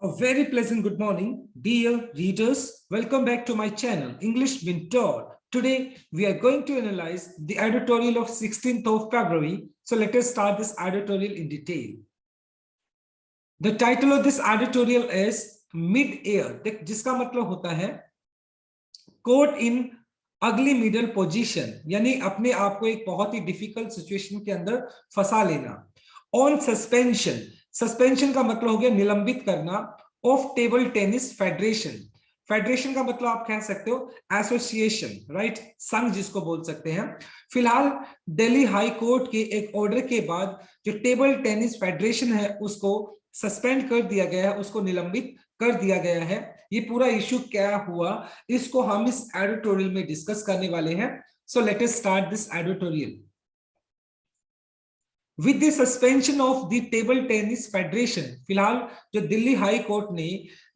A very pleasant good morning, dear readers. Welcome back to my channel, English Mentor. Today, we are going to analyze the editorial of 16th of February. So let us start this editorial in detail. The title of this editorial is Mid-Air, जिसका मतलब होता है Caught in ugly middle position, यानी अपने आप को एक बहुत ही डिफिकल्ट सिचुएशन के अंदर फंसा लेना. On suspension, सस्पेंशन का मतलब हो गया निलंबित करना. Of table tennis federation, federation का मतलब आप कह सकते हो एसोसिएशन, राइट, संघ जिसको बोल सकते हैं. फिलहाल दिल्ली हाई कोर्ट के एक ऑर्डर के बाद जो टेबल टेनिस फेडरेशन है उसको सस्पेंड कर दिया गया है, उसको निलंबित कर दिया गया है. ये पूरा इशू क्या हुआ इसको हम इस एडिटोरियल में डिस्कस करने वाले हैं. So let us start this editorial. With the suspension of the table tennis federation, फिलहाल जो दिल्ली हाई कोर्ट ने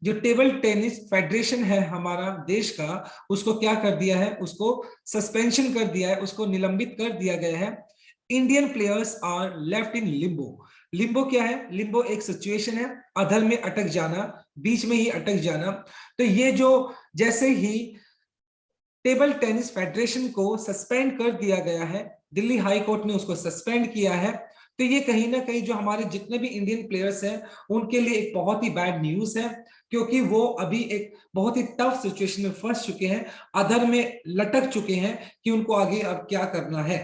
जो टेबल टेनिस फेडरेशन है हमारा देश का, उसको क्या कर दिया है, उसको सस्पेंशन कर दिया है, उसको निलंबित कर दिया गया है. Indian players are left in limbo. Limbo क्या है? लिम्बो एक सिचुएशन है, अधर में अटक जाना, बीच में ही अटक जाना. तो ये जो जैसे ही टेबल टेनिस फेडरेशन को सस्पेंड कर दिया गया है, दिल्ली हाई कोर्ट ने उसको सस्पेंड किया है, तो ये कहीं ना कहीं जो हमारे जितने भी इंडियन प्लेयर्स हैं उनके लिए एक बहुत ही बैड न्यूज है, क्योंकि वो अभी एक बहुत ही टफ सिचुएशन में फंस चुके हैं, अधर में लटक चुके हैं कि उनको आगे अब क्या करना है.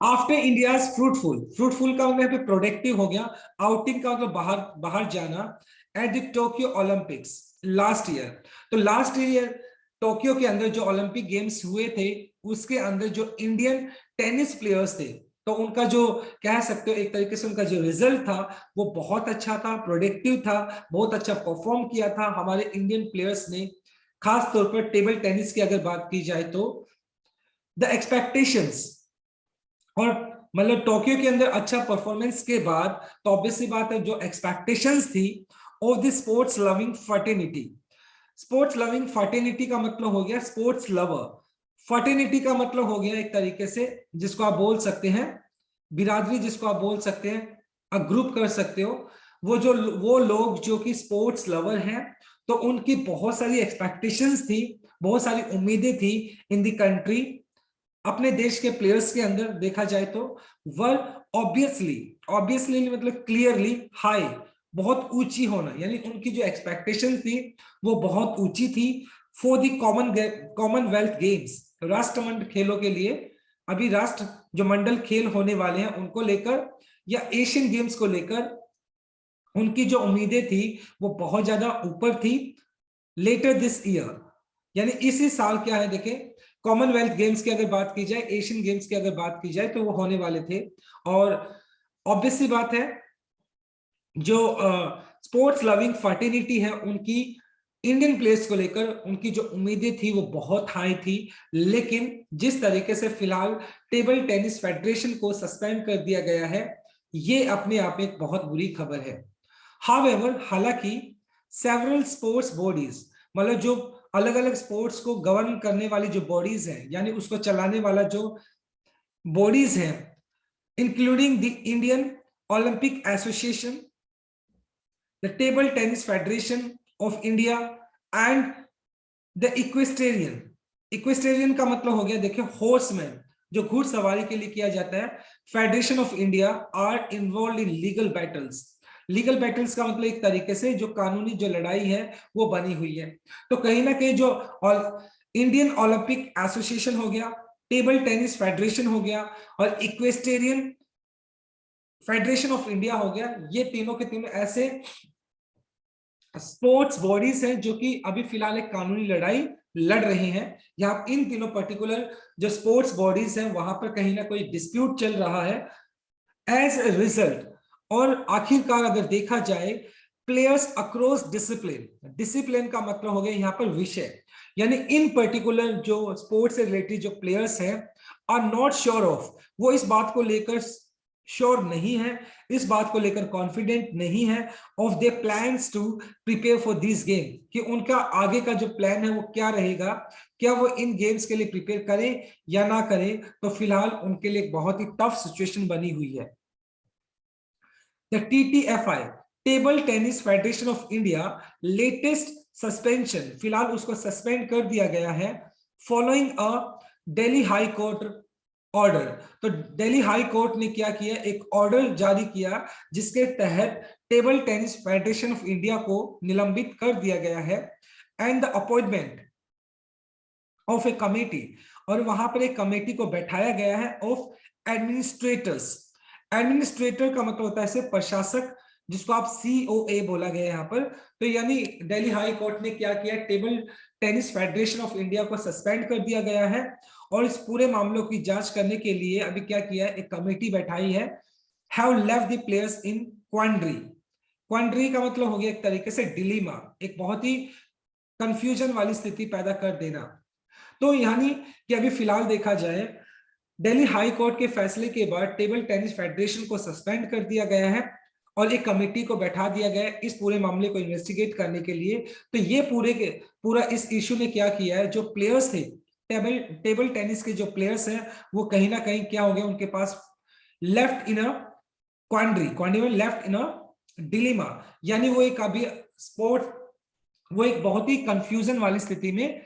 आफ्टर इंडियाज फ्रूटफुल का मतलब प्रोडक्टिव हो गया, आउटिंग का मतलब बाहर जाना. At the Tokyo Olympics last year, तो लास्ट ईयर टोक्यो के अंदर जो ओलंपिक गेम्स हुए थे उसके अंदर जो इंडियन टेनिस प्लेयर्स थे, तो उनका जो कह सकते हो एक तरीके से उनका जो रिजल्ट था वो बहुत अच्छा था, प्रोडक्टिव था, बहुत अच्छा परफॉर्म किया था हमारे इंडियन प्लेयर्स ने. खास तौर पर टेबल टेनिस की अगर बात की जाए तो द एक्सपेक्टेशंस, और मतलब टोक्यो के अंदर अच्छा परफॉर्मेंस के बाद तो ऑब्वियसली बात है जो एक्सपेक्टेशंस थी of the sports loving fraternity. Sports loving fraternity का मतलब हो गया स्पोर्ट्स लवर. फर्टिनिटी का मतलब हो गया एक तरीके से जिसको आप बोल सकते हैं बिरादरी, जिसको आप बोल सकते हैं, आप ग्रुप कर सकते हो. वो लोग जो कि स्पोर्ट्स लवर हैं, तो उनकी बहुत सारी एक्सपेक्टेशंस थी, बहुत सारी उम्मीदें थी इन द कंट्री, अपने देश के प्लेयर्स के अंदर देखा जाए तो वर ऑब्वियसली मतलब क्लियरली हाई, बहुत ऊंची होना, यानी उनकी जो एक्सपेक्टेशन थी वो बहुत ऊंची थी. फॉर द कॉमनवेल्थ गेम्स, राष्ट्रमंडल खेलों के लिए, अभी राष्ट्र जो मंडल खेल होने वाले हैं उनको लेकर या एशियन गेम्स को लेकर उनकी जो उम्मीदें थी वो बहुत ज्यादा ऊपर थी. लेटर दिस ईयर, यानी इसी साल क्या है देखें, कॉमनवेल्थ गेम्स की अगर बात की जाए, एशियन गेम्स की अगर बात की जाए तो वो होने वाले थे. और ऑब्वियसली बात है जो स्पोर्ट्स लविंग फर्टिनिटी है उनकी इंडियन प्लेयर्स को लेकर उनकी जो उम्मीदें थी वो बहुत हाई थी. लेकिन जिस तरीके से फिलहाल टेबल टेनिस फेडरेशन को सस्पेंड कर दिया गया है, ये अपने आप में एक बहुत बुरी खबर है. हाउएवर, हालांकि सेवरल स्पोर्ट्स बॉडीज, मतलब जो अलग अलग स्पोर्ट्स को गवर्न करने वाली जो बॉडीज हैं, यानी उसको चलाने वाला जो बॉडीज हैं, including the Indian Olympic Association, the table tennis federation of India and the equestrian का मतलब हो गया देखिए हॉर्समैन, जो घुड़सवारी के लिए किया जाता है, federation of India are involve in legal battles. Legal battles का मतलब एक तरीके से जो कानूनी जो लड़ाई है वो बनी हुई है. तो कहीं ना कहीं जो इंडियन ओलंपिक एसोसिएशन हो गया, टेबल टेनिस फेडरेशन हो गया और इक्वेस्टेरियन फेडरेशन ऑफ इंडिया हो गया, ये तीनों के तीनों ऐसे स्पोर्ट्स बॉडीज हैं जो कि अभी फिलहाल एक कानूनी लड़ाई लड़ रहे हैं. यहाँ इन तीनों पर्टिकुलर जो स्पोर्ट्स बॉडीज हैं वहां पर कहीं ना कोई डिस्प्यूट चल रहा है. एज ए रिजल्ट, और आखिरकार अगर देखा जाए, प्लेयर्स अक्रॉस डिसिप्लिन का मतलब हो गया यहाँ पर विषय, यानी इन पर्टिकुलर जो स्पोर्ट्स से रिलेटेड जो प्लेयर्स हैं आर नॉट श्योर ऑफ, वो इस बात को लेकर श्योर नहीं है, इस बात को लेकर कॉन्फिडेंट नहीं है of they plans to prepare for this game, कि उनका आगे का जो प्लान है वो क्या रहेगा, क्या वो इन गेम्स के लिए प्रिपेयर करें या ना करें. तो फिलहाल उनके लिए एक बहुत ही टफ सिचुएशन बनी हुई है. The TTFI, table tennis federation of India latest suspension, फिलहाल उसको सस्पेंड कर दिया गया है following a Delhi high court order. तो दिल्ली हाई कोर्ट ने क्या किया, एक ऑर्डर जारी किया जिसके तहत table tennis federation of India को निलंबित कर दिया गया है and the appointment of A committee, और वहां पर एक कमेटी को बैठाया गया है ऑफ एडमिनिस्ट्रेटर्स। एडमिनिस्ट्रेटर का मतलब होता है सिर्फ प्रशासक, जिसको आप COA बोला गया यहाँ पर। तो यानी दिल्ली हाई कोर्ट ने क्या किया, table tennis federation of India को सस्पेंड कर दिया गया है और इस पूरे मामलों की जांच करने के लिए अभी क्या किया है, एक कमेटी बैठाई है। Have left the players in quandary. Quandary का मतलब हो गया एक तरीके से डिलीमा, एक बहुत ही कंफ्यूजन वाली स्थिति पैदा कर देना। तो यानी कि अभी फिलहाल देखा जाए, दिल्ली हाई कोर्ट के फैसले के बाद टेबल टेनिस फेडरेशन को सस्पेंड कर दिया गया है और एक कमेटी को बैठा दिया गया है इस पूरे मामले को इन्वेस्टिगेट करने के लिए। तो ये पूरा इस इश्यू ने क्या किया है, जो प्लेयर्स थे टेबल टेनिस के जो प्लेयर्स हैं वो कहीं ना कहीं क्या हो गया, उनके पास लेफ्ट इन अ क्वांड्री में लेफ्ट इन अ डिलेमा, यानी वो एक अभी वो एक बहुत ही कंफ्यूजन वाली स्थिति में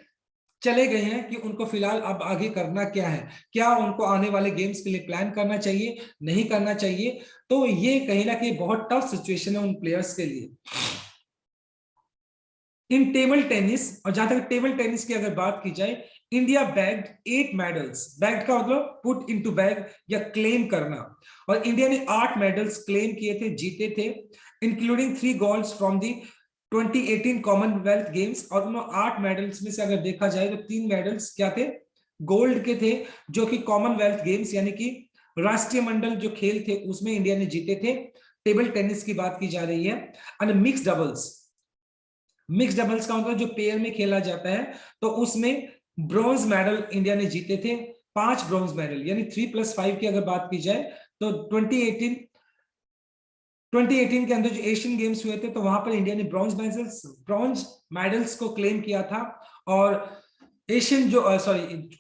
चले गए हैं कि उनको फिलहाल अब आगे करना क्या है, क्या उनको आने वाले गेम्स के लिए प्लान करना चाहिए, नहीं करना चाहिए। तो ये कहीं ना कहीं बहुत टफ सिचुएशन है उन प्लेयर्स के लिए। इन टेबल टेनिस, और जहां तक टेबल टेनिस की अगर बात की जाए, इंडिया बैग्ड 8 मेडल्स। बैग्ड का मतलब पुट इनटू बैग या क्लेम करना, और इंडिया ने 8 मेडल्स क्लेम किए थे, जीते थे, including 3 golds from the 2018 Commonwealth Games. और उन 8 मेडल्स में से अगर देखा जाए तो 3 मेडल्स क्या थे, गोल्ड के थे, जो कि कॉमनवेल्थ गेम्स यानी कि राष्ट्रीय मंडल जो खेल थे उसमें इंडिया ने जीते थे। टेबल टेनिस की बात की जा रही है। एंड मिक्स डबल्स का मतलब जो पेयर में खेला जाता है, तो उसमें ब्रॉन्ज मेडल इंडिया ने जीते थे, 5 ब्रॉन्ज मेडल, यानी 3+5 की अगर बात की जाए तो 2018 के अंदर जो एशियन गेम्स हुए थे तो वहां पर इंडिया ने ब्रॉन्ज मेडल्स को क्लेम किया था। और एशियन जो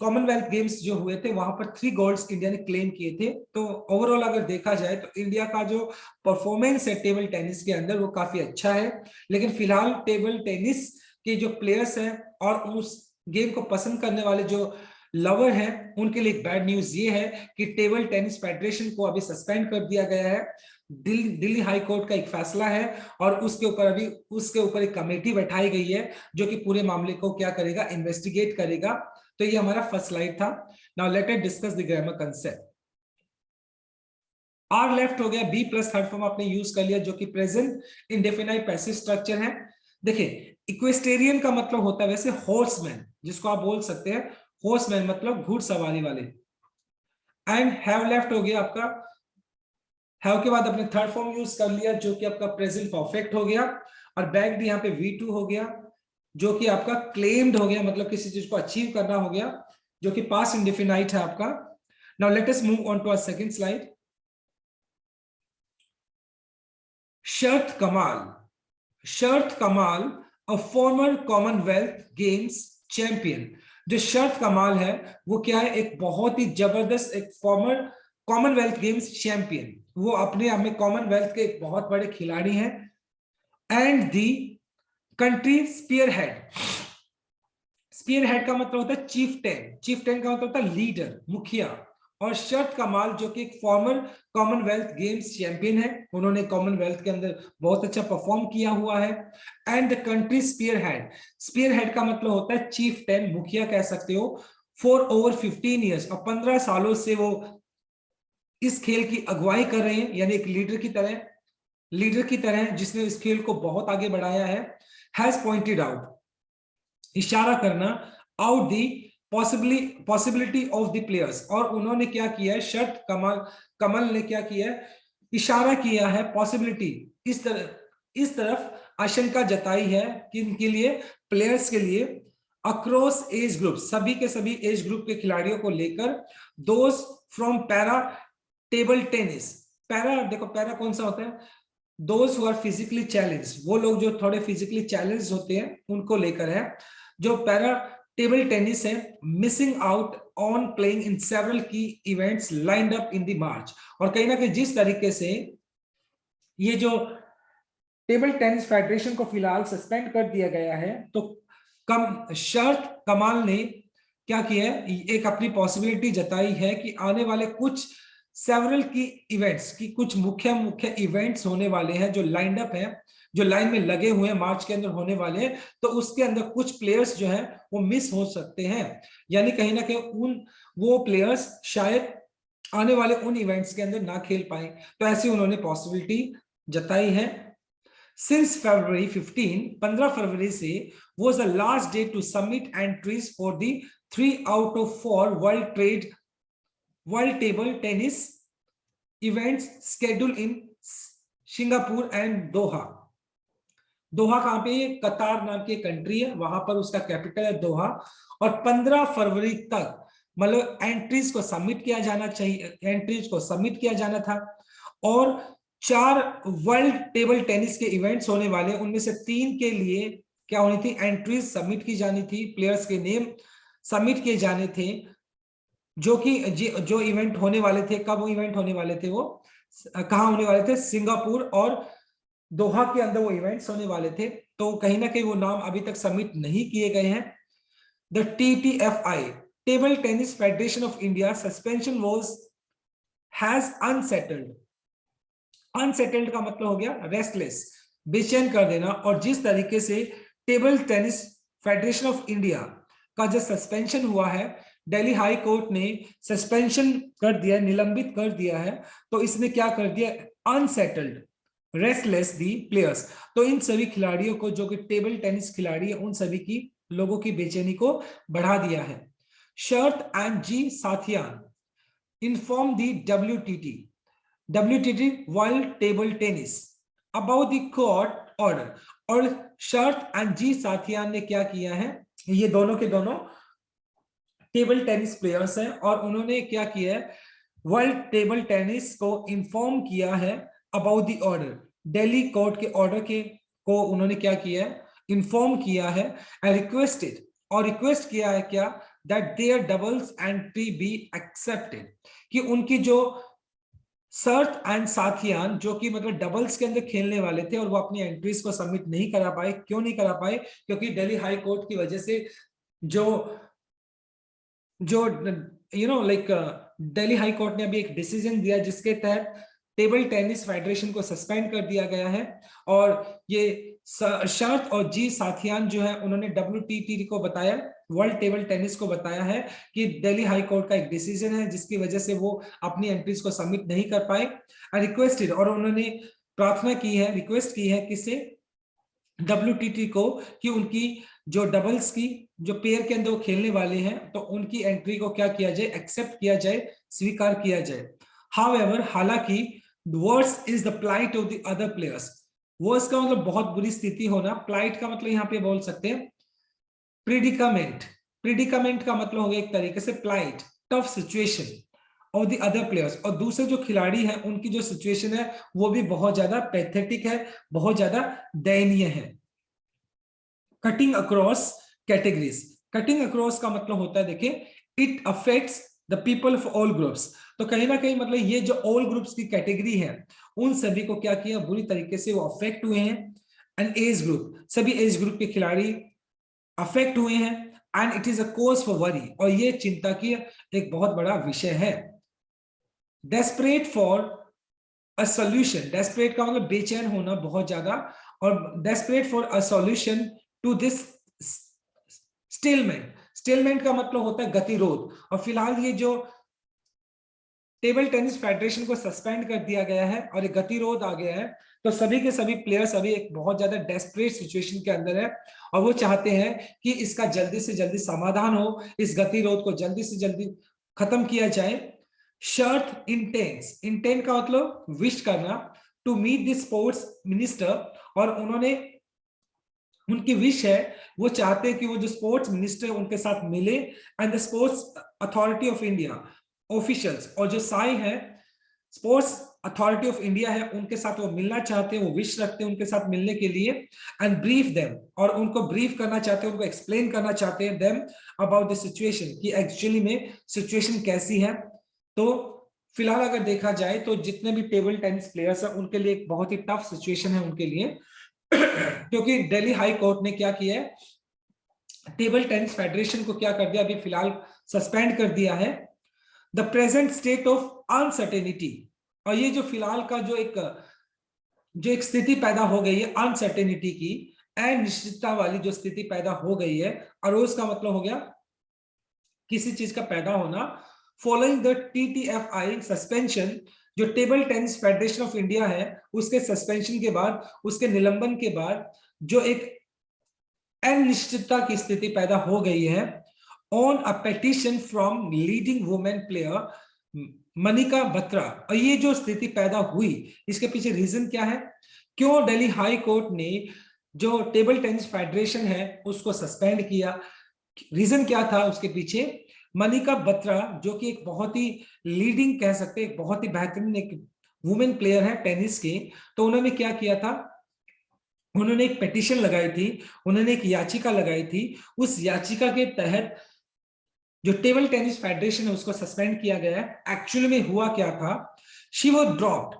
कॉमनवेल्थ गेम्स जो हुए थे वहां पर 3 गोल्ड्स इंडिया ने क्लेम किए थे। तो ओवरऑल अगर देखा जाए तो इंडिया का जो परफॉर्मेंस है टेबल टेनिस के अंदर वो काफी अच्छा है। लेकिन फिलहाल टेबल टेनिस के जो प्लेयर्स हैं और उस गेम को पसंद करने वाले जो लवर हैं उनके लिए बैड न्यूज ये है कि टेबल टेनिस फेडरेशन को अभी सस्पेंड कर दिया गया है। दिल्ली हाई कोर्ट का एक फैसला है और उसके ऊपर एक कमेटी बैठाई गई है जो कि पूरे मामले को क्या करेगा, इन्वेस्टिगेट करेगा। तो ये हमारा फर्स्ट स्लाइड था। Now let us discuss the grammar concept. Are left हो गया, बी प्लस थर्ड फॉर्म आपने यूज कर लिया जो कि प्रेजेंट इंडेफिनाइट पैसिव स्ट्रक्चर है। देखिए इक्वेस्टेरियन का मतलब होता है वैसे हॉर्समैन, जिसको आप बोल सकते हैं हॉर्समैन मतलब घुड़सवारी वाले। एंड हैव लेफ्ट हो गया आपका, हैव के बाद अपने थर्ड फॉर्म यूज कर लिया जो कि आपका प्रेजेंट परफेक्ट हो गया। और बैक्ड यहाँ पे V2 हो गया जो कि आपका क्लेम्ड हो गया, मतलब किसी चीज को अचीव करना हो गया, जो कि पास्ट इंडेफिनाइट है आपका। Now let us move on to our second slide. Sharath Kamal a former Commonwealth Games champion. जो शर्त कमाल है वो क्या है, एक बहुत ही जबरदस्त एक फॉर्मर कॉमनवेल्थ गेम्स चैंपियन, वो अपने आप में कॉमनवेल्थ के एक बहुत बड़े खिलाड़ी हैं। And the country spearhead का मतलब होता है चीफ टेन का मतलब होता है लीडर, मुखिया। और शर्त कमाल जो कि एक फॉर्मर कॉमनवेल्थ गेम्स चैंपियन है, उन्होंने कॉमनवेल्थ के अंदर बहुत अच्छा परफॉर्म किया हुआ है। And the country spearhead का मतलब होता है चीफ टेन, मुखिया कह सकते हो। फॉर ओवर 15 ईयर्स, और 15 सालों से वो इस खेल की अगुवाई कर रहे हैं, यानी एक लीडर की तरह जिसने इस खेल को बहुत आगे बढ़ाया है। हैज पॉइंटेड आउट, इशारा करना, out the possibility of the players. और उन्होंने क्या किया है, शर्त कमल ने क्या किया है, इशारा किया है पॉसिबिलिटी, इस तरफ आशंका जताई है किनके लिए, प्लेयर्स के लिए, अक्रॉस एज ग्रुप, सभी के सभी एज ग्रुप के खिलाड़ियों को लेकर, those from para table tennis. Para, देखो पैरा कौन सा होता है, those who are physically challenge, वो लोग जो थोड़े फिजिकली चैलेंज होते हैं उनको लेकर है। जो पैरा टेबल टेनिस है, missing out on playing in several key events lined up in the March. और कहीं ना कहीं जिस तरीके से ये जो टेबल टेनिस फेडरेशन को फिलहाल सस्पेंड कर दिया गया है। तो शर्त कमाल ने क्या किया है, एक अपनी पॉसिबिलिटी जताई है कि आने वाले कुछ सेवरल की इवेंट्स की कुछ मुख्य इवेंट्स होने वाले हैं जो लाइंड अप है, जो लाइन में लगे हुए हैं, मार्च के अंदर होने वाले हैं, तो उसके अंदर कुछ प्लेयर्स जो है वो मिस हो सकते हैं, यानी कहीं ना कहीं वो प्लेयर्स शायद आने वाले उन इवेंट्स के अंदर ना खेल पाए। तो ऐसी उन्होंने पॉसिबिलिटी जताई है। सिंस February 15 फरवरी से was the last day to submit entries for the 3 out of 4 world table tennis events scheduled in Singapore and Doha. Doha कहां पे, कतार नाम की कंट्री है, वहां पर उसका कैपिटल है दोहा। और 15 फरवरी तक मतलब एंट्रीज को सबमिट किया जाना चाहिए, एंट्रीज को सबमिट किया जाना था। और 4 वर्ल्ड टेबल टेनिस के इवेंट्स होने वाले, उनमें से 3 के लिए क्या होनी थी, एंट्रीज सबमिट की जानी थी, प्लेयर्स के नेम सबमिट किए जाने थे, जो इवेंट होने वाले थे। कब वो इवेंट होने वाले थे, वो कहां होने वाले थे, सिंगापुर और दोहा के अंदर वो इवेंट्स होने वाले थे। तो कहीं ना कहीं वो नाम अभी तक सबमिट नहीं किए गए हैं। The TTFI table tennis federation of India suspension has unsettled. Unsettled का मतलब हो गया रेस्टलेस, बेचैन कर देना। और जिस तरीके से table tennis federation of India का जो सस्पेंशन हुआ है, दिल्ली हाई कोर्ट ने सस्पेंशन कर दिया, निलंबित कर दिया है, तो इसने क्या कर दिया, अनसेटल्ड, रेस्टलेस दी प्लेयर्स। तो इन सभी खिलाड़ियों को, जो कि टेबल टेनिस खिलाड़ी है, उन सभी की लोगों की बेचैनी को बढ़ा दिया है। Sharath and G Sathiyan inform the WTT world table tennis about the court order. और शर्त एंड जी साथियान ने क्या किया है, ये दोनों के दोनों टेबल टेनिस प्लेयर्स हैं, और उन्होंने क्या किया है, वर्ल्ड टेबल टेनिस को इन्फॉर्म किया है about the order, Delhi court के ऑर्डर को उन्होंने क्या किया है, इन्फॉर्म किया है। रिक्वेस्टेड, और रिक्वेस्ट किया है क्या, that their doubles entry be accepted, कि उनकी जो शर्त एंड साथियान, जो कि मतलब डबल्स के अंदर खेलने वाले थे और वो अपनी एंट्रीज को सबमिट नहीं करा पाए। क्यों नहीं करा पाए, क्योंकि दिल्ली हाई कोर्ट की वजह से जो दिल्ली हाई कोर्ट ने अभी एक डिसीजन दिया जिसके तहत टेबल टेनिस फेडरेशन को सस्पेंड कर दिया गया है। और ये शर्त और जी साथियान जो है, उन्होंने WTT को बताया, वर्ल्ड टेबल टेनिस को बताया है कि दिल्ली हाई कोर्ट का एक डिसीजन है जिसकी वजह से वो अपनी एंट्रीज को सबमिट नहीं कर पाए। रिक्वेस्टेड, और उन्होंने प्रार्थना की है, रिक्वेस्ट की है किसे, WTT को, कि उनकी जो डबल्स की जो पेयर के अंदर वो खेलने वाले हैं, तो उनकी एंट्री को क्या किया जाए, एक्सेप्ट किया जाए, स्वीकार किया जाए। हाउएवर, हालांकि worse is the plight of the other players. Worse का मतलब बहुत बुरी स्थिति होना, प्लाइट का मतलब यहाँ पे बोल सकते हैं प्रिडिकामेंट। प्रिडिकामेंट का मतलब हो गया एक तरीके से plight, tough situation of the other players. और दूसरे जो खिलाड़ी हैं उनकी जो सिचुएशन है वो भी बहुत ज्यादा पैथेटिक है, बहुत ज्यादा दयनीय है। Cutting across categories, cutting across का मतलब होता है, देखिए, it affects the people of all groups. तो कहीं ना कहीं मतलब ये जो ऑल ग्रुप्स की कैटेगरी है, उन सभी को क्या किया, बुरी तरीके से वो अफेक्ट हुए हैं। एंड एज ग्रुप, सभी एज ग्रुप के खिलाड़ी अफेक्ट हुए हैं। And it is a cause for worry, और ये चिंता की एक बहुत बड़ा विषय है। Desperate for a solution, desperate का मतलब बेचैन होना बहुत ज्यादा, और desperate for a solution to this stalemate. Stalemate का मतलब होता है गतिरोध। और फिलहाल ये जो टेबल टेनिस फेडरेशन को सस्पेंड कर दिया गया है और एक गतिरोध आ गया है, तो सभी के सभी प्लेयर्स अभी एक बहुत ज्यादा डेस्परेट सिचुएशन के अंदर है, और वो चाहते हैं कि इसका जल्दी से जल्दी समाधान हो, इस गतिरोध को जल्दी से जल्दी खत्म किया जाए। शर्त इंटेंस, इंटेंट का मतलब विश करना, to meet the sports minister, और उन्होंने, उनकी विश है, वो चाहते हैं कि वो जो स्पोर्ट्स मिनिस्टर उनके साथ मिले, and the sports authority of India officials, और जो साई है स्पोर्ट्स अथॉरिटी ऑफ इंडिया है, उनके साथ वो मिलना चाहते हैं, वो विश रखते हैं उनके साथ मिलने के लिए। एंड ब्रीफ देम, और उनको ब्रीफ करना चाहते हैं, उनको एक्सप्लेन करना चाहते हैं देम अबाउट द सिचुएशन, कि एक्चुअली में सिचुएशन कैसी है। तो फिलहाल अगर देखा जाए तो जितने भी टेबल टेनिस प्लेयर्स हैं उनके लिए एक बहुत ही टफ सिचुएशन है उनके लिए क्योंकि दिल्ली हाई कोर्ट ने क्या किया है, टेबल टेनिस फेडरेशन को क्या कर दिया, अभी फिलहाल सस्पेंड कर दिया है the present state of uncertainty. और ये जो फिलहाल का जो एक स्थिति पैदा हो गई है अनसर्टेनिटी की, अनिश्चितता वाली जो स्थिति पैदा हो गई है, और उसका मतलब हो गया किसी चीज का पैदा होना, फॉलोइंग द TTFI सस्पेंशन, जो table tennis federation of India है उसके सस्पेंशन के बाद, उसके निलंबन के बाद जो एक अनिश्चितता की स्थिति पैदा हो गई है on a petition from leading women player Manika Batra. और ये जो स्थिति पैदा हुई इसके पीछे रीजन क्या है, क्यों दिल्ली हाई कोर्ट ने जो टेबल टेनिस फेडरेशन है उसको सस्पेंड किया, रीजन क्या था उसके पीछे। मनिका बत्रा जो कि एक बहुत ही लीडिंग कह सकते हैं, एक बहुत ही बेहतरीन एक वुमेन प्लेयर है टेनिस के, तो उन्होंने क्या किया था, उन्होंने एक पिटीशन लगाई थी, उन्होंने एक याचिका लगाई थी, उस याचिका के तहत जो टेबल टेनिस फेडरेशन है उसको सस्पेंड किया गया है। एक्चुअली में हुआ क्या था, शी वाज ड्रॉप्ड,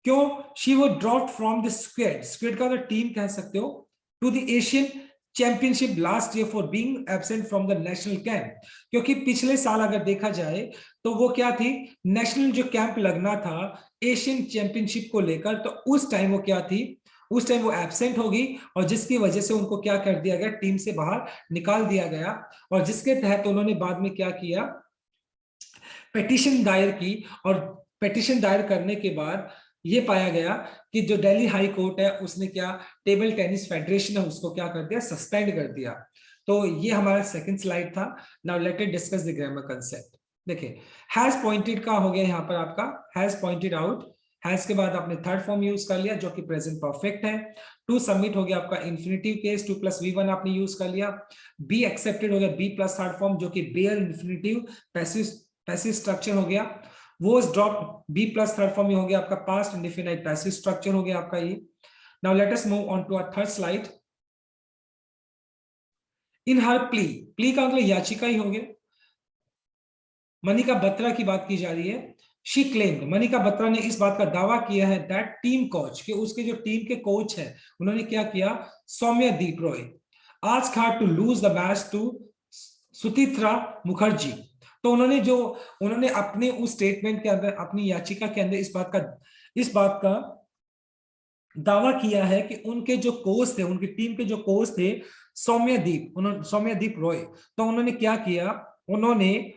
क्यों, she was dropped from the squad, squad का टीम कह सकते हो, to the Asian championship last year for being absent from the national camp. क्योंकि पिछले साल अगर देखा जाए तो वो क्या थी, नेशनल जो कैंप लगना था एशियन चैंपियनशिप को लेकर, तो उस टाइम वो क्या थी, उस टाइम वो एब्सेंट होगी, और जिसकी वजह से उनको क्या कर दिया गया, टीम से बाहर निकाल दिया गया। और जिसके तहत उन्होंने बाद में क्या किया, पिटीशन दायर की, और पिटीशन दायर करने के बाद ये पाया गया कि जो दिल्ली हाई कोर्ट है उसने क्या, टेबल टेनिस फेडरेशन है उसको क्या कर दिया, सस्पेंड कर दिया। तो ये हमारा सेकंड स्लाइड था। Now let us discuss the grammar concept. देखिए हैज पॉइंटेड का हो गया यहाँ पर आपका, हैज पॉइंटेड आउट, हैज के बाद आपने थर्ड फॉर्म यूज कर लिया जो कि प्रेजेंट परफेक्ट है। टू सबमिट हो गया आपका इंफिनिटिव केस, 2+V1 आपने यूज कर लिया। बी एक्सेप्टेड हो गया, बी प्लस थर्ड फॉर्म जो कि बेयर इंफिनिटिव पैसिव स्ट्रक्चर हो गया। was dropped, B plus third form में हो गया आपका पास्ट इंडेफिनाइट पैसिव स्ट्रक्चर हो गया आपका ये। Now let us move on to our third slide. In her plea, plea का मतलब याचिका ही हो गया, मनिका बत्रा की बात की जा रही है। शी क्लेम्ड, मनिका बत्रा ने इस बात का दावा किया है दैट टीम कोच, कि उसके जो टीम के कोच है उन्होंने क्या किया, Soumyadeep Roy asked her to lose the match to Suchitra Mukherjee. तो उन्होंने अपने उस स्टेटमेंट के अंदर, अपनी याचिका के अंदर इस बात का दावा किया है कि उनके जो कोच थे, उनकी टीम के जो कोच थे सौम्यदीप रॉय, तो उन्होंने क्या किया, उन्होंने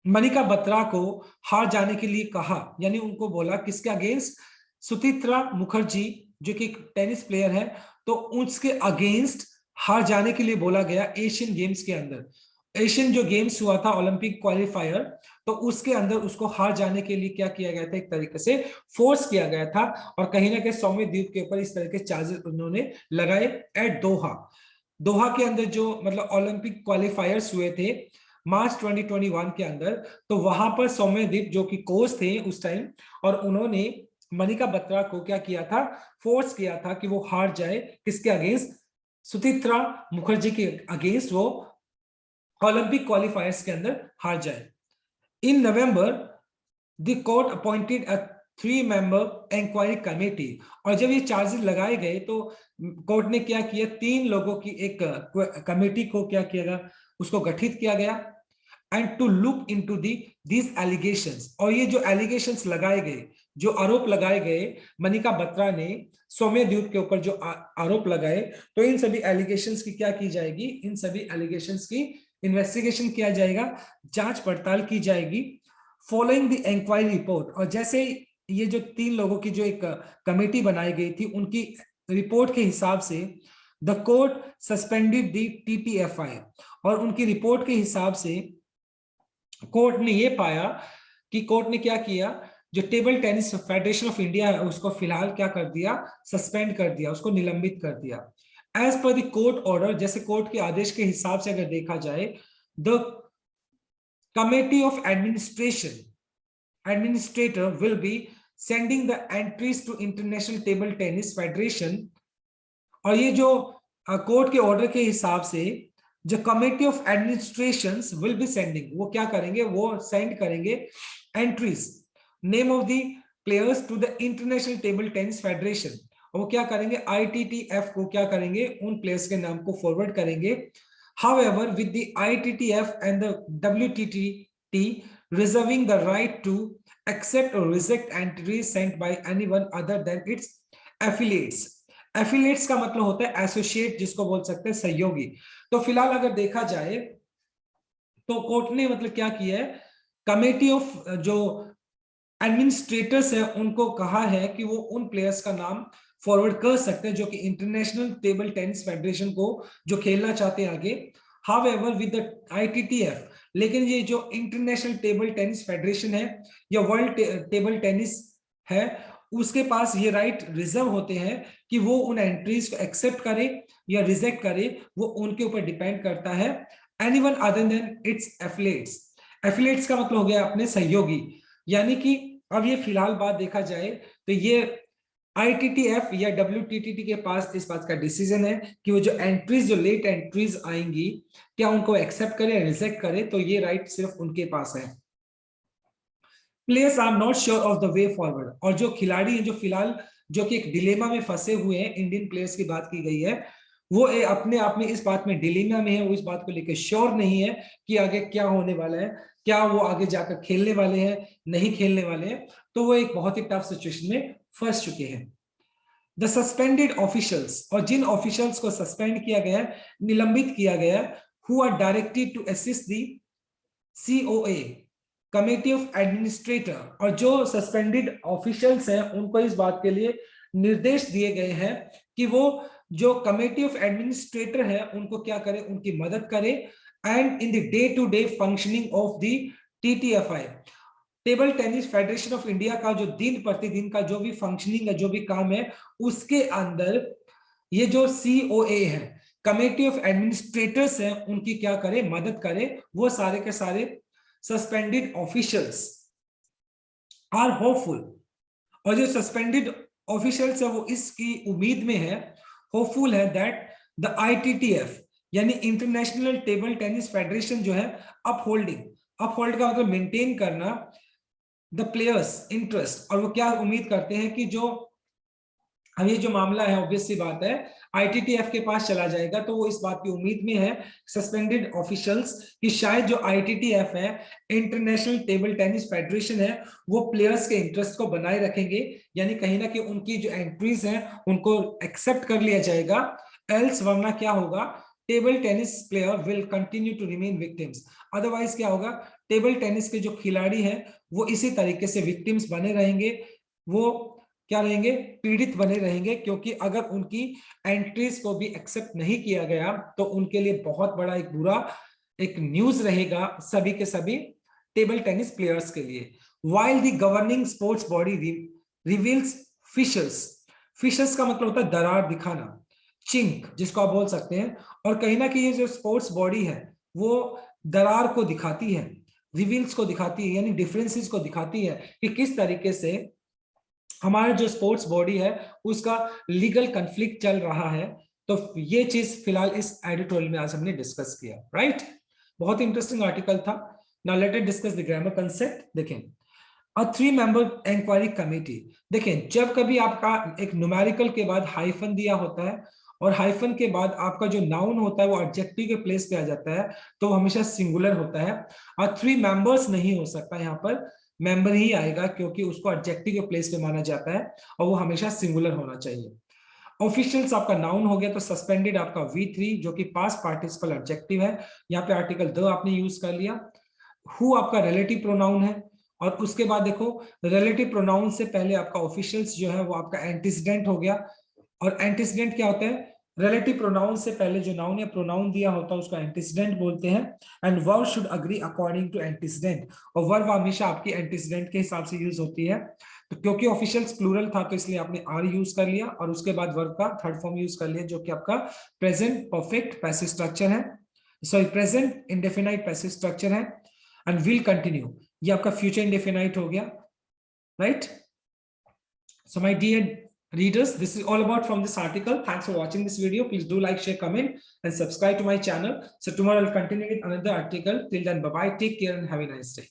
मनिका बत्रा को हार जाने के लिए कहा, यानी उनको बोला किसके अगेंस्ट, सुचित्रा मुखर्जी जो कि एक टेनिस प्लेयर है, तो उसके अगेंस्ट हार जाने के लिए बोला गया एशियन गेम्स के अंदर। एशियन जो गेम्स हुआ था ओलंपिक क्वालिफायर, तो उसके अंदर उसको हार जाने के लिए क्या किया गया था, एक तरीके से फोर्स किया गया था, और कहीं ना कहीं सौम्यदीप के ऊपर इस तरह के चार्जेस उन्होंने लगाए एट दोहा। दोहा के अंदर जो मतलब ओलंपिक क्वालिफायर्स हुए थे मार्च 2021 के अंदर, तो वहां पर सौम्यदीप जो कि कोच थे उस टाइम, और उन्होंने मनिका बत्रा को क्या किया था, फोर्स किया था कि वो हार जाए, किसके अगेंस्ट, सुचित्रा मुखर्जी के अगेंस्ट वो ओलंपिक क्वालिफायर्स के अंदर हार जाए। In November the court appointed a 3-member inquiry committee, और जब ये चार्जेस लगाए गए तो कोर्ट ने क्या किया, 3 लोगों की एक कमेटी को क्या किया गया, उसको गठित किया गया, and to look into these allegations. और ये जो एलिगेशंस लगाए गए, जो आरोप लगाए गए, मनिका बत्रा ने सौम्यदीप के ऊपर जो आरोप लगाए, तो इन सभी एलिगेशंस की क्या की जाएगी, इन सभी एलिगेशंस की इन्वेस्टिगेशन किया जाएगा, जांच पड़ताल की जाएगी फॉलोइंग द इंक्वायरी रिपोर्ट। और जैसे ये जो 3 लोगों की जो एक कमेटी बनाई गई थी उनकी रिपोर्ट के हिसाब से the court suspended the TTFI, और उनकी रिपोर्ट के हिसाब से कोर्ट ने ये पाया कि कोर्ट ने क्या किया, जो table tennis federation of India है उसको फिलहाल क्या कर दिया, सस्पेंड कर दिया, उसको निलंबित कर दिया। As per the court order, जैसे कोर्ट के आदेश के हिसाब से अगर देखा जाए, the committee of administrator will be sending the entries to International Table Tennis Federation। और ये जो कोर्ट के ऑर्डर के हिसाब से जो committee of administrations will be sending, वो क्या करेंगे, वो सेंड करेंगे entries, name of the players to the international table tennis federation. वो क्या करेंगे, ITTF को क्या करेंगे, उन प्लेयर्स के नाम को फॉरवर्ड करेंगे। However, with the ITTF and the WTT reserving the right to accept or reject entries sent by anyone other than its affiliates. Affiliates का मतलब होता है एसोसिएट, जिसको बोल सकते हैं सहयोगी। तो फिलहाल अगर देखा जाए तो कोर्ट ने मतलब क्या किया है, कमेटी ऑफ जो एडमिनिस्ट्रेटर्स है उनको कहा है कि वो उन प्लेयर्स का नाम फॉरवर्ड कर सकते हैं जो कि इंटरनेशनल टेबल टेनिस फेडरेशन को जो खेलना चाहते हैं आगे। हाउएवर विद द ITTF, लेकिन ये जो इंटरनेशनल टेबल टेनिस फेडरेशन है या वर्ल्ड टेबल टेनिस है, उसके पास ये राइट रिजर्व होते हैं कि वो उन एंट्रीज को एक्सेप्ट करे या रिजेक्ट करे, वो उनके ऊपर डिपेंड करता है। Anyone other than it's affiliates. Affiliates का मतलब हो गया अपने सहयोगी, यानी कि अब ये फिलहाल बात देखा जाए तो ये ITTF या WTT के पास इस बात का डिसीजन है कि वो जो एंट्रीज, जो लेट एंट्रीज आएंगी, क्या उनको एक्सेप्ट करे या रिजेक्ट करे, तो ये राइट सिर्फ उनके पास है। Players are not sure of the way forward, और जो खिलाड़ी हैं जो फिलहाल जो कि एक डिलेमा में फंसे हुए हैं, इंडियन प्लेयर्स की बात की गई है, वो अपने आप में इस बात में डिलेमा में है, वो इस बात को लेकर श्योर नहीं है कि आगे क्या होने वाला है, क्या वो आगे जाकर खेलने वाले हैं, नहीं खेलने वाले हैं, तो वो एक बहुत ही टफ सिचुएशन में फंस चुके हैं। द सस्पेंडेड ऑफिशियल्स, और जिन ऑफिशियल्स को सस्पेंड किया गया है, निलंबित किया गया है, who are directed to assist the COA committee of administrator, और जो सस्पेंडेड ऑफिशियल्स हैं उनको इस बात के लिए निर्देश दिए गए हैं कि वो जो कमेटी ऑफ एडमिनिस्ट्रेटर है उनको क्या करे, उनकी मदद करे, and in the day to day functioning of the TTFI table tennis federation of India का जो दिन प्रतिदिन का जो भी फंक्शनिंग है, जो भी काम है, उसके अंदर ये जो COA है, कमेटी ऑफ एडमिनिस्ट्रेटर्स है, उनकी क्या करे, मदद करे। वो सारे के सारे सस्पेंडेड ऑफिशियल्स आर होपफुल, और जो सस्पेंडेड ऑफिशियल्स है वो इसकी उम्मीद में है, होपफुल है, दैट द ITTF यानी इंटरनेशनल टेबल टेनिस फेडरेशन जो है, अपहोल्ड का मतलब मेंटेन करना द प्लेयर्स इंटरेस्ट, और वो क्या उम्मीद करते हैं कि जो अब ये जो मामला है, ऑब्वियस सी बात है, ITTF के पास चला जाएगा, तो वो इस बात की उम्मीद में है सस्पेंडेड ऑफिशियल्स कि शायद जो ITTF है, इंटरनेशनल टेबल टेनिस फेडरेशन है, वो प्लेयर्स के इंटरेस्ट को बनाए रखेंगे, यानी कहीं ना कहीं उनकी जो एंट्रीज हैं उनको एक्सेप्ट कर लिया जाएगा। एल्स, वरना क्या होगा, table tennis player will continue to remain victims, otherwise क्या होगा, टेबल टेनिस के जो खिलाड़ी हैं वो इसी तरीके से विक्टिम्स बने रहेंगे, वो क्या रहेंगे, पीड़ित बने रहेंगे, क्योंकि अगर उनकी एंट्रीज को भी एक्सेप्ट नहीं किया गया तो उनके लिए बहुत बड़ा एक बुरा एक न्यूज रहेगा सभी के सभी टेबल टेनिस प्लेयर्स के लिए। While the governing sports body reveals fishers का मतलब होता है दरार दिखाना, चिंक जिसको आप बोल सकते हैं, और कहीं ना कहीं ये जो स्पोर्ट्स बॉडी है वो दरार को दिखाती है, रिवील्स को दिखाती है, यानी डिफरेंसेस को दिखाती है कि किस तरीके से हमारा जो स्पोर्ट्स बॉडी है उसका लीगल कॉन्फ्लिक्ट चल रहा है। तो ये चीज फिलहाल इस एडिटोरियल में आज हमने डिस्कस किया, राइट। बहुत इंटरेस्टिंग आर्टिकल था। Now let us discuss the grammar concept. देखें, अ 3 मेंबर इंक्वायरी कमेटी, देखें जब कभी आपका एक न्यूमेरिकल के बाद हाइफन दिया होता है और हाइफन के बाद आपका जो नाउन होता है वो एडजेक्टिव के प्लेस पे आ जाता है, तो वो हमेशा सिंगुलर होता है, और 3 मेंबर्स नहीं हो सकता, यहाँ पर मेंबर ही आएगा क्योंकि उसको एडजेक्टिव के प्लेस पे माना जाता है और वो हमेशा सिंगुलर होना चाहिए। ऑफिशियल्स आपका नाउन हो गया, तो सस्पेंडेड आपका V3 जो कि पास्ट पार्टिसिपल एडजेक्टिव है, यहाँ पे आर्टिकल द आपने यूज कर लिया। हु आपका रिलेटिव प्रोनाउन है, और उसके बाद देखो रिलेटिव प्रोनाउन से पहले आपका ऑफिशियल्स जो है वो आपका एंटीसीडेंट हो गया, और एंटीसीडेंट क्या होता है, रिलेटिव प्रोनाउन से पहले जो नाउन या प्रोनाउन दिया होता है उसको एंटीसीडेंट बोलते हैं। And verb should agree according to antecedent, और वर्ब हमेशा आपकी एंटीसीडेंट के हिसाब से यूज होती है। तो क्योंकि ऑफिशियल्स प्लूरल था तो इसलिए आपने आर यूज कर लिया, और उसके बाद वर्ब का थर्ड फॉर्म यूज कर लिया जो कि आपका प्रेजेंट परफेक्ट पैसिव स्ट्रक्चर है, sorry present indefinite passive structure है। एंड विल कंटिन्यू, ये आपका फ्यूचर इंडेफिनाइट हो गया, right. So my dear readers, this is all about from this article. Thanks for watching this video. Please do like, share, comment and subscribe to my channel. So tomorrow I'll continue with another article. Till then, bye bye, take care and have a nice day.